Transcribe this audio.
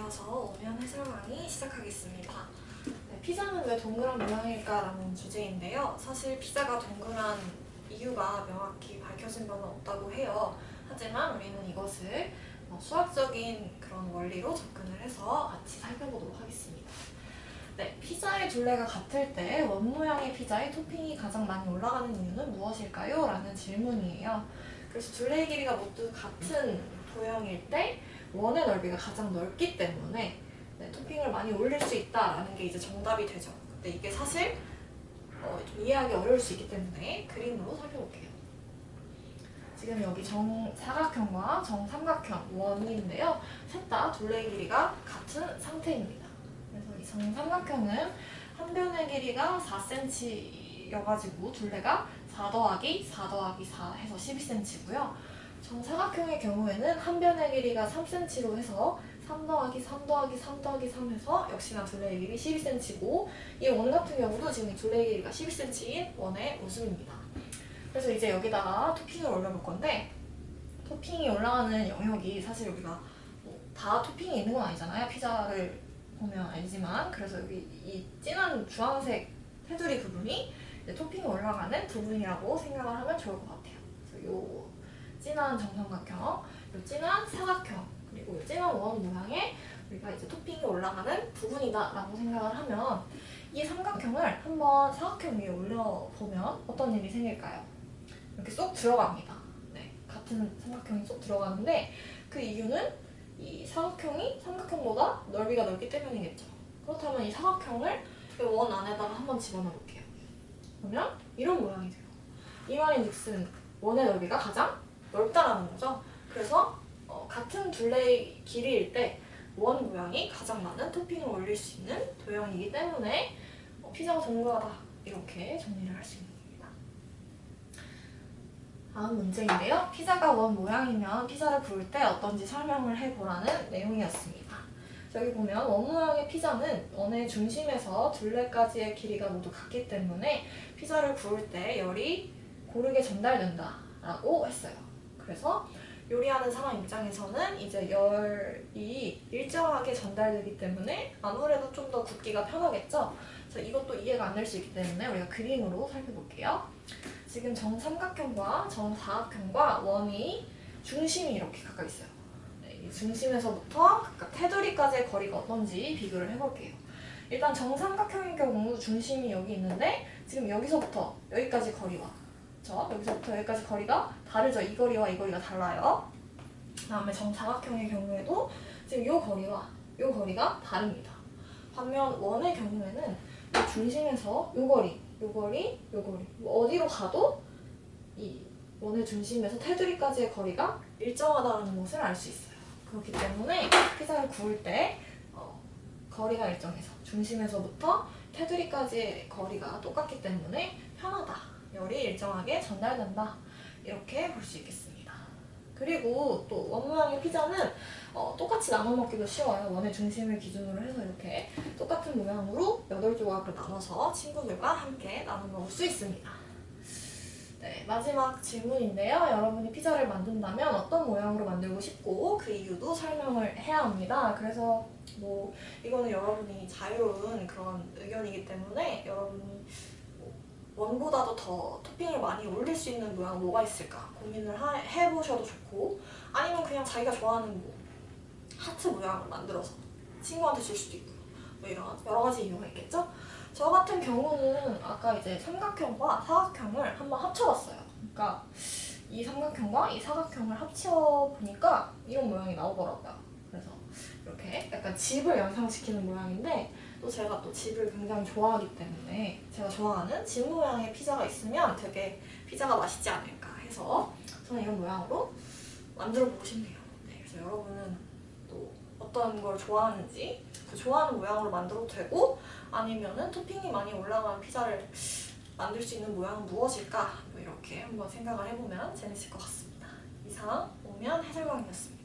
이어서 오면 해설강의 시작하겠습니다. 네, 피자는 왜 동그란 모양일까라는 주제인데요. 사실 피자가 동그란 이유가 명확히 밝혀진 바는 없다고 해요. 하지만 우리는 이것을 수학적인 그런 원리로 접근을 해서 같이 살펴보도록 하겠습니다. 네, 피자의 둘레가 같을 때 원 모양의 피자에 토핑이 가장 많이 올라가는 이유는 무엇일까요? 라는 질문이에요. 그래서 둘레의 길이가 모두 같은 도형일 때 원의 넓이가 가장 넓기 때문에 토핑을 많이 올릴 수 있다라는 게 이제 정답이 되죠. 근데 이게 사실 좀 이해하기 어려울 수 있기 때문에 그림으로 살펴볼게요. 지금 여기 정사각형과 정삼각형 원인데요. 셋 다 둘레의 길이가 같은 상태입니다. 그래서 이 정삼각형은 한 변의 길이가 4cm여가지고 둘레가 4 더하기 4 더하기 4 해서 12cm고요. 정사각형의 경우에는 한 변의 길이가 3cm로 해서 3 더하기 3 더하기 3 더하기 3 해서 역시나 둘레의 길이 12cm고 이 원 같은 경우도 지금 둘레의 길이가 12cm인 원의 웃음입니다. 그래서 이제 여기다가 토핑을 올려볼 건데 토핑이 올라가는 영역이 사실 여기가 다 토핑이 있는 건 아니잖아요. 피자를 보면 알지만 그래서 여기 이 진한 주황색 테두리 부분이 토핑이 올라가는 부분이라고 생각을 하면 좋을 것 같아요. 그래서 요 진한 정삼각형, 요 진한 사각형, 그리고 요 진한 원 모양의 우리가 이제 토핑이 올라가는 부분이다 라고 생각을 하면 이 삼각형을 한번 사각형 위에 올려보면 어떤 일이 생길까요? 이렇게 쏙 들어갑니다. 네, 같은 삼각형이 쏙 들어가는데 그 이유는 이 사각형이 삼각형보다 넓이가 넓기 때문이겠죠. 그렇다면 이 사각형을 원 안에다가 한번 집어넣어 볼게요. 그러면 이런 모양이 돼요. 이 말인즉슨 원의 넓이가 가장 넓다라는 거죠. 그래서 같은 둘레의 길이일 때 원 모양이 가장 많은 토핑을 올릴 수 있는 도형이기 때문에 피자가 동그랗다 이렇게 정리를 할 수 있는 겁니다. 다음 문제인데요. 피자가 원 모양이면 피자를 구울 때 어떤지 설명을 해보라는 내용이었습니다. 여기 보면 원 모양의 피자는 원의 중심에서 둘레까지의 길이가 모두 같기 때문에 피자를 구울 때 열이 고르게 전달된다 라고 했어요. 그래서 요리하는 사람 입장에서는 이제 열이 일정하게 전달되기 때문에 아무래도 좀 더 굽기가 편하겠죠. 그래서 이것도 이해가 안 될 수 있기 때문에 우리가 그림으로 살펴볼게요. 지금 정삼각형과 정사각형과 원이 중심이 이렇게 가까이 있어요. 네, 이 중심에서부터 각각 테두리까지의 거리가 어떤지 비교를 해볼게요. 일단 정삼각형의 경우 중심이 여기 있는데 지금 여기서부터 여기까지 거리와 여기서부터 여기까지 거리가 다르죠. 이 거리와 이 거리가 달라요. 그 다음에 정사각형의 경우에도 지금 이 거리와 이 거리가 다릅니다. 반면 원의 경우에는 이 중심에서 이 거리, 이 거리, 이 거리 어디로 가도 이 원의 중심에서 테두리까지의 거리가 일정하다는 것을 알 수 있어요. 그렇기 때문에 피자를 구울 때 거리가 일정해서 중심에서부터 테두리까지의 거리가 똑같기 때문에 편하다. 열이 일정하게 전달된다. 이렇게 볼 수 있겠습니다. 그리고 또 원 모양의 피자는 똑같이 나눠 먹기도 쉬워요. 원의 중심을 기준으로 해서 이렇게 똑같은 모양으로 8조각으로 나눠서 친구들과 함께 나눠 먹을 수 있습니다. 네, 마지막 질문인데요. 여러분이 피자를 만든다면 어떤 모양으로 만들고 싶고 그 이유도 설명을 해야 합니다. 그래서 이거는 여러분이 자유로운 그런 의견이기 때문에 여러분이 원보다도 더 토핑을 많이 올릴 수 있는 모양 뭐가 있을까 고민을 해보셔도 좋고 아니면 그냥 자기가 좋아하는 하트 모양을 만들어서 친구한테 줄 수도 있고요. 이런 여러 가지 이유가 있겠죠? 저 같은 경우는 아까 이제 삼각형과 사각형을 한번 합쳐봤어요. 그러니까 이 삼각형과 이 사각형을 합쳐보니까 이런 모양이 나오더라고요. 그래서 이렇게 약간 집을 연상시키는 모양인데 또 제가 또 집을 굉장히 좋아하기 때문에 제가 좋아하는 집 모양의 피자가 있으면 되게 피자가 맛있지 않을까 해서 저는 이런 모양으로 만들어보고 싶네요. 네, 그래서 여러분은 또 어떤 걸 좋아하는지 그 좋아하는 모양으로 만들어도 되고 아니면은 토핑이 많이 올라간 피자를 만들 수 있는 모양은 무엇일까 이렇게 한번 생각을 해보면 재밌을 것 같습니다. 이상 오면 해설강이었습니다.